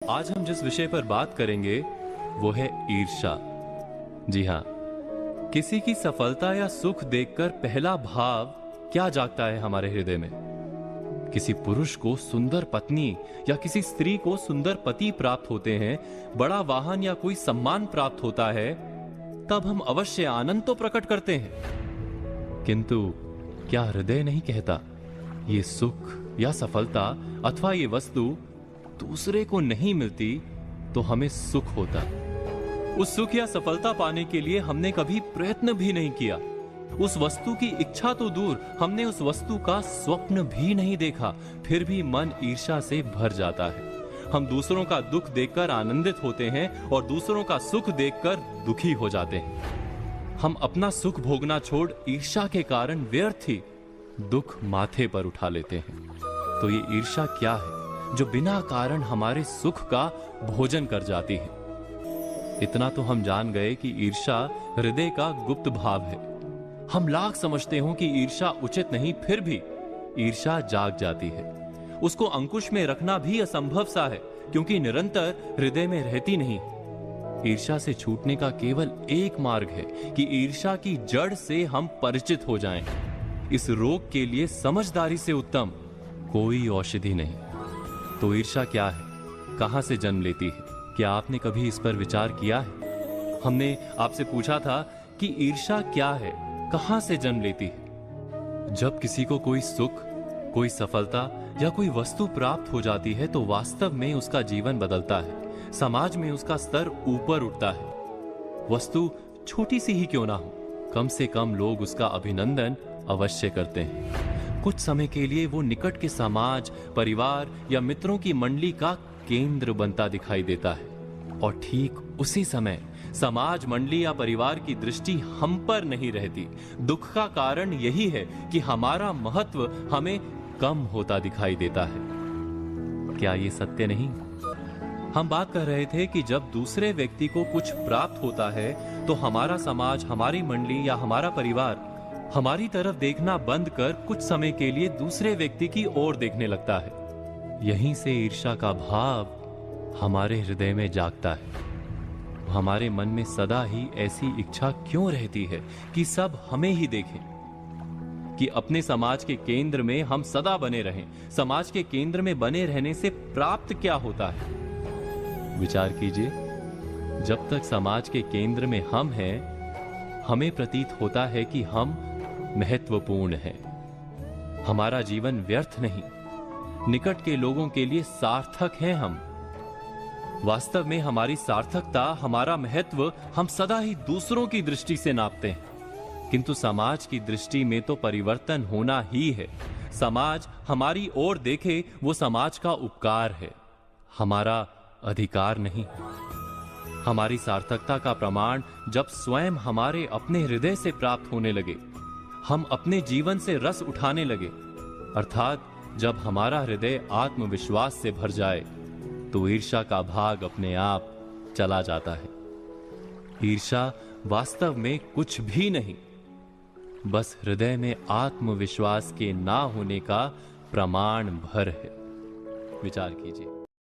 आज हम जिस विषय पर बात करेंगे वो है ईर्ष्या। जी हाँ, किसी की सफलता या सुख देखकर पहला भाव क्या जागता है हमारे हृदय में? किसी पुरुष को सुंदर पत्नी या किसी स्त्री को सुंदर पति प्राप्त होते हैं, बड़ा वाहन या कोई सम्मान प्राप्त होता है, तब हम अवश्य आनंद तो प्रकट करते हैं। किंतु क्या हृदय नहीं कहता, ये सुख या सफलता अथवा ये वस्तु दूसरे को नहीं मिलती तो हमें सुख होता। उस सुख या सफलता पाने के लिए हमने कभी प्रयत्न भी नहीं किया। उस वस्तु की इच्छा तो दूर, हमने उस वस्तु का स्वप्न भी नहीं देखा, फिर भी मन ईर्ष्या से भर जाता है। हम दूसरों का दुख देखकर आनंदित होते हैं और दूसरों का सुख देखकर दुखी हो जाते हैं। हम अपना सुख भोगना छोड़ ईर्ष्या के कारण व्यर्थ ही दुख माथे पर उठा लेते हैं। तो ये ईर्ष्या क्या है जो बिना कारण हमारे सुख का भोजन कर जाती है? इतना तो हम जान गए कि ईर्ष्या हृदय का गुप्त भाव है। हम लाख समझते हो कि ईर्ष्या उचित नहीं, फिर भी ईर्ष्या जाग जाती है। उसको अंकुश में रखना भी असंभव सा है, क्योंकि निरंतर हृदय में रहती नहीं। ईर्ष्या से छूटने का केवल एक मार्ग है कि ईर्ष्या की जड़ से हम परिचित हो जाएं। इस रोग के लिए समझदारी से उत्तम कोई औषधि नहीं। तो ईर्ष्या क्या है, कहां से जन्म लेती है? क्या आपने कभी इस पर विचार किया है? हमने आपसे पूछा था कि ईर्ष्या क्या है, कहां से जन्म लेती है? जब किसी को कोई सुख, कोई सफलता या कोई वस्तु प्राप्त हो जाती है तो वास्तव में उसका जीवन बदलता है, समाज में उसका स्तर ऊपर उठता है। वस्तु छोटी सी ही क्यों ना हो, कम से कम लोग उसका अभिनंदन अवश्य करते हैं। कुछ समय के लिए वो निकट के समाज, परिवार या मित्रों की मंडली का केंद्र बनता दिखाई देता है, और ठीक उसी समय समाज, मंडली या परिवार की दृष्टि हम पर नहीं रहती। दुख का कारण यही है कि हमारा महत्व हमें कम होता दिखाई देता है। क्या ये सत्य नहीं? हम बात कर रहे थे कि जब दूसरे व्यक्ति को कुछ प्राप्त होता है तो हमारा समाज, हमारी मंडली या हमारा परिवार हमारी तरफ देखना बंद कर कुछ समय के लिए दूसरे व्यक्ति की ओर देखने लगता है। यहीं से ईर्ष्या का भाव हमारे हृदय में जागता है। हमारे मन में सदा ही ऐसी इच्छा क्यों रहती है कि सब हमें ही देखें, कि अपने समाज के केंद्र में हम सदा बने रहें। समाज के केंद्र में बने रहने से प्राप्त क्या होता है? विचार कीजिए, जब तक समाज के केंद्र में हम हैं, हमें प्रतीत होता है कि हम महत्वपूर्ण है। हमारा जीवन व्यर्थ नहीं, निकट के लोगों के लिए सार्थक हैं हम। वास्तव में हमारी सार्थकता, हमारा महत्व हम सदा ही दूसरों की दृष्टि से नापते हैं, किंतु समाज की दृष्टि में तो परिवर्तन होना ही है। समाज हमारी ओर देखे वो समाज का उपकार है, हमारा अधिकार नहीं। हमारी सार्थकता का प्रमाण जब स्वयं हमारे अपने हृदय से प्राप्त होने लगे, हम अपने जीवन से रस उठाने लगे, अर्थात जब हमारा हृदय आत्मविश्वास से भर जाए, तो ईर्ष्या का भाग अपने आप चला जाता है। ईर्ष्या वास्तव में कुछ भी नहीं, बस हृदय में आत्मविश्वास के ना होने का प्रमाण भर है। विचार कीजिए।